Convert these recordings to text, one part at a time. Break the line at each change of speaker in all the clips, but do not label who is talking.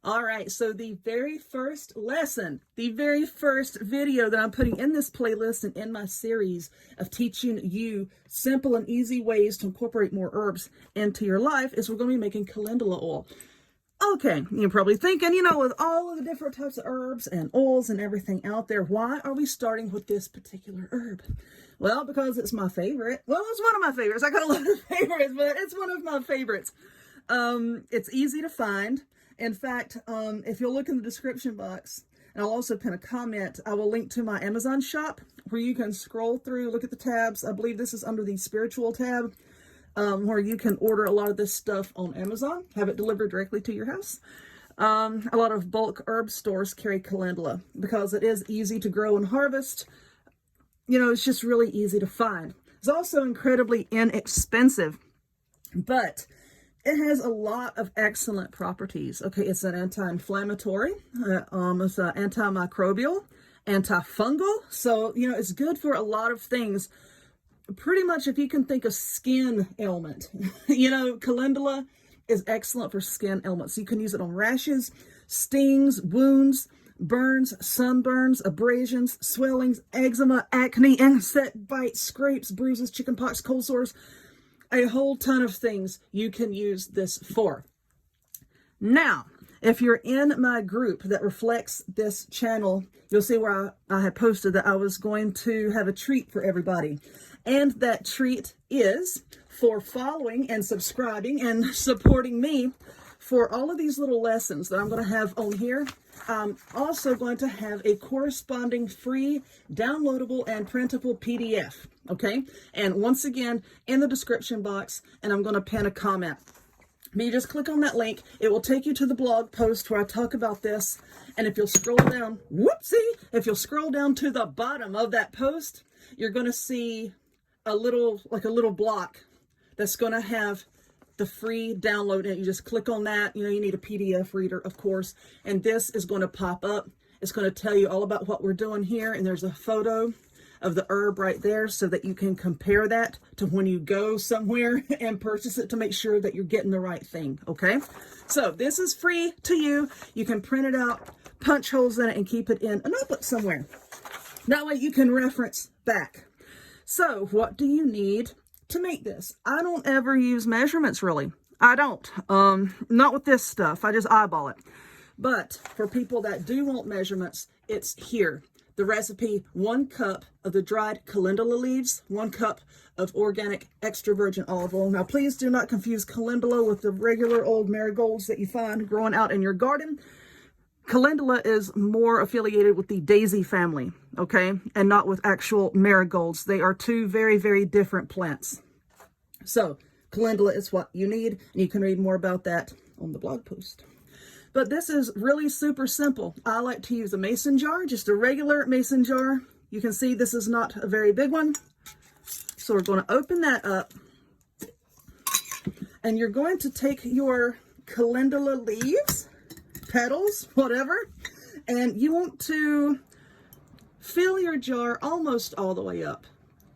All right, so the very first lesson, the very first video that I'm putting in this playlist and in my series of teaching you simple and easy ways to incorporate more herbs into your life is we're going to be making calendula oil. Okay, you're probably thinking, with all of the different types of herbs and oils and everything out there, why are we starting with this particular herb? Well, because it's my favorite. Well, it's one of my favorites. I got a lot of favorites, but it's one of my favorites. It's easy to find. In fact, if you'll look in the description box, and I'll also pin a comment, I will link to my Amazon shop where you can scroll through, look at the tabs. I believe this is under the spiritual tab, where you can order a lot of this stuff on Amazon, have it delivered directly to your house. A lot of bulk herb stores carry calendula because it is easy to grow and harvest. It's just really easy to find. It's also incredibly inexpensive, but it has a lot of excellent properties. Okay, it's an anti-inflammatory, it's antimicrobial, antifungal. So, it's good for a lot of things. Pretty much if you can think of skin ailment, calendula is excellent for skin ailments. You can use it on rashes, stings, wounds, burns, sunburns, abrasions, swellings, eczema, acne, insect bites, scrapes, bruises, chickenpox, cold sores. A whole ton of things you can use this for. Now, if you're in my group that reflects this channel, you'll see where I had posted that I was going to have a treat for everybody. And that treat is for following and subscribing and supporting me for all of these little lessons that I'm going to have on here. I'm also going to have a corresponding free downloadable and printable PDF. Okay, and once again, in the description box, and I'm going to pin a comment. But you just click on that link. It will take you to the blog post where I talk about this. And if you'll scroll down, if you'll scroll down to the bottom of that post, you're going to see a little block that's going to have the free download. And you just click on that. You need a PDF reader, of course. And this is going to pop up. It's going to tell you all about what we're doing here. And there's a photo of the herb right there so that you can compare that to when you go somewhere and purchase it to make sure that you're getting the right thing, okay? So this is free to you. You can print it out, punch holes in it, and keep it in a notebook somewhere. That way you can reference back. So what do you need to make this? I don't ever use measurements, really. I don't. Not with this stuff. I just eyeball it. But for people that do want measurements, it's here. The recipe: 1 cup of the dried calendula leaves, 1 cup of organic extra virgin olive oil. Now, please do not confuse calendula with the regular old marigolds that you find growing out in your garden. Calendula is more affiliated with the daisy family, okay, and not with actual marigolds. They are two very, very different plants. So, calendula is what you need, and you can read more about that on the blog post. But this is really super simple. I like to use a mason jar, just a regular mason jar. You can see this is not a very big one. So we're going to open that up. And you're going to take your calendula leaves, petals, whatever. And you want to fill your jar almost all the way up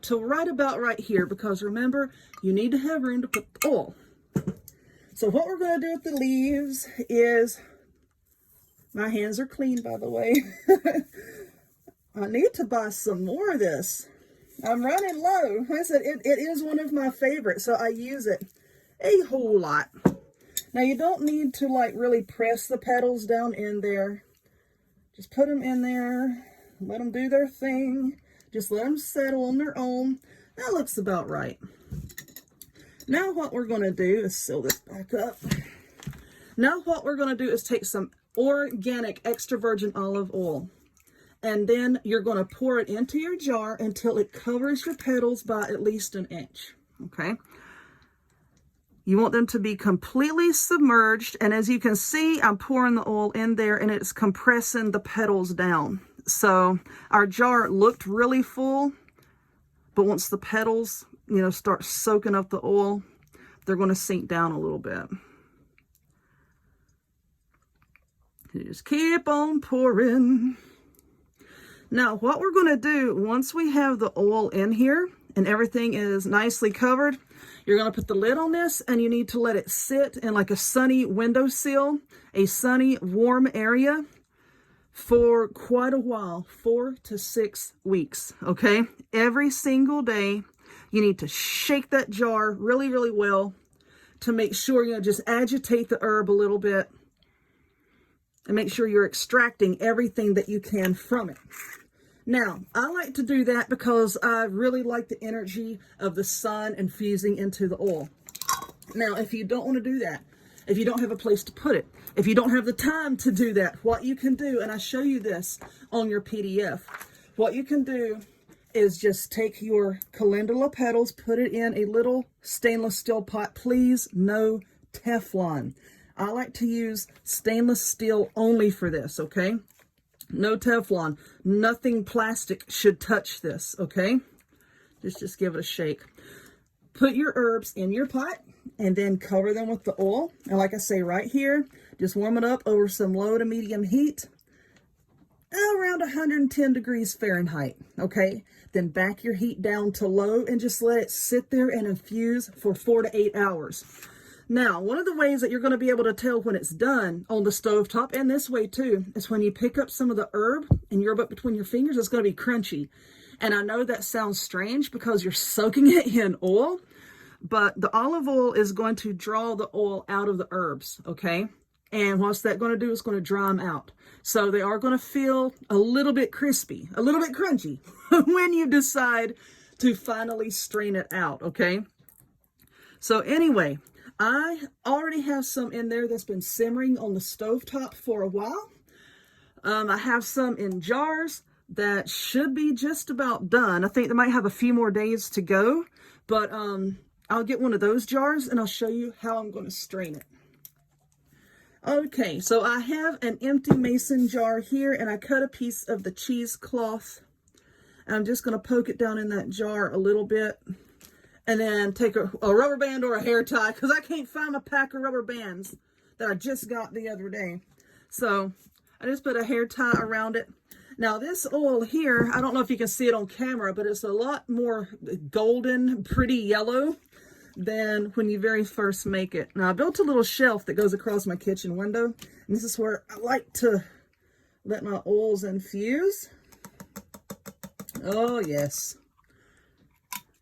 to right about right here. Because remember, you need to have room to put the oil. So what we're going to do with the leaves is, my hands are clean, by the way. I need to buy some more of this. I'm running low. Like I said, it is one of my favorites, so I use it a whole lot. Now, you don't need to really press the petals down in there. Just put them in there, let them do their thing. Just let them settle on their own. That looks about right. Now what we're going to do is seal this back up. Now what we're going to do is take some organic extra virgin olive oil. And then you're going to pour it into your jar until it covers your petals by at least 1 inch. Okay? You want them to be completely submerged. And as you can see, I'm pouring the oil in there and it's compressing the petals down. So our jar looked really full, but once the petals start soaking up the oil, they're going to sink down a little bit. You just keep on pouring. Now, what we're going to do, once we have the oil in here and everything is nicely covered, You're going to put the lid on this, and you need to let it sit in like a sunny windowsill, a sunny, warm area for quite a while, 4 to 6 weeks, okay? Every single day, you need to shake that jar really, really well to make sure, you know, just agitate the herb a little bit and make sure you're extracting everything that you can from it. Now, I like to do that because I really like the energy of the sun infusing into the oil. Now, if you don't want to do that, if you don't have a place to put it, if you don't have the time to do that, what you can do, and I show you this on your PDF, what you can do is just take your calendula petals, put it in a little stainless steel pot. Please, no Teflon. I like to use stainless steel only for this, okay? No Teflon. Nothing plastic should touch this, okay? Just give it a shake. Put your herbs in your pot and then cover them with the oil. And like I say right here, just warm it up over some low to medium heat, around 110 degrees Fahrenheit, okay? Then back your heat down to low and just let it sit there and infuse for 4 to 8 hours. Now, one of the ways that you're going to be able to tell when it's done on the stovetop, and this way too, is when you pick up some of the herb and you rub it between your fingers, it's going to be crunchy. And I know that sounds strange because you're soaking it in oil, but the olive oil is going to draw the oil out of the herbs, okay? And what's that going to do is going to dry them out. So they are going to feel a little bit crispy, a little bit crunchy when you decide to finally strain it out, okay? So anyway, I already have some in there that's been simmering on the stovetop for a while. I have some in jars that should be just about done. I think they might have a few more days to go, but I'll get one of those jars and I'll show you how I'm going to strain it. Okay, so I have an empty mason jar here, and I cut a piece of the cheesecloth. I'm just going to poke it down in that jar a little bit, and then take a rubber band or a hair tie, because I can't find a pack of rubber bands that I just got the other day. So I just put a hair tie around it. Now this oil here, I don't know if you can see it on camera, but it's a lot more golden, pretty yellow than when you very first make it. Now I built a little shelf that goes across my kitchen window, and this is where I like to let my oils infuse. Oh yes.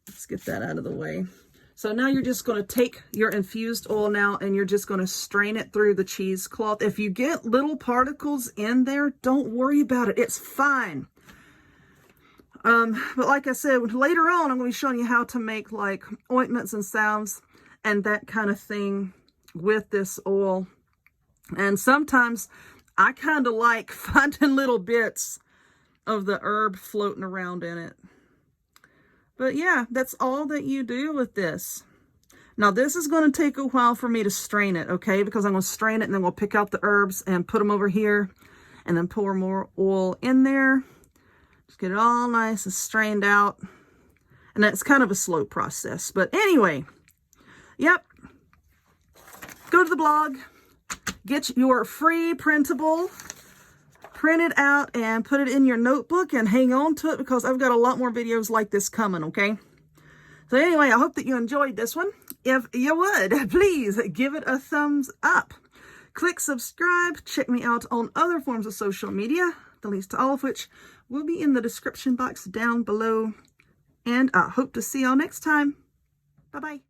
Let's get that out of the way. So now you're just going to take your infused oil now, and you're just going to strain it through the cheesecloth. If you get little particles in there, don't worry about it. It's fine. But like I said, later on, I'm going to be showing you how to make like ointments and salves and that kind of thing with this oil. And sometimes I kind of like finding little bits of the herb floating around in it. But yeah, that's all that you do with this. Now this is going to take a while for me to strain it, okay? Because I'm going to strain it and then we'll pick out the herbs and put them over here and then pour more oil in there. Just get it all nice and strained out. And that's kind of a slow process. But anyway, yep. Go to the blog. Get your free printable. Print it out and put it in your notebook and hang on to it, because I've got a lot more videos like this coming, okay? So anyway, I hope that you enjoyed this one. If you would, please give it a thumbs up. Click subscribe. Check me out on other forms of social media, the links to all of which will be in the description box down below. And I hope to see y'all next time. Bye-bye.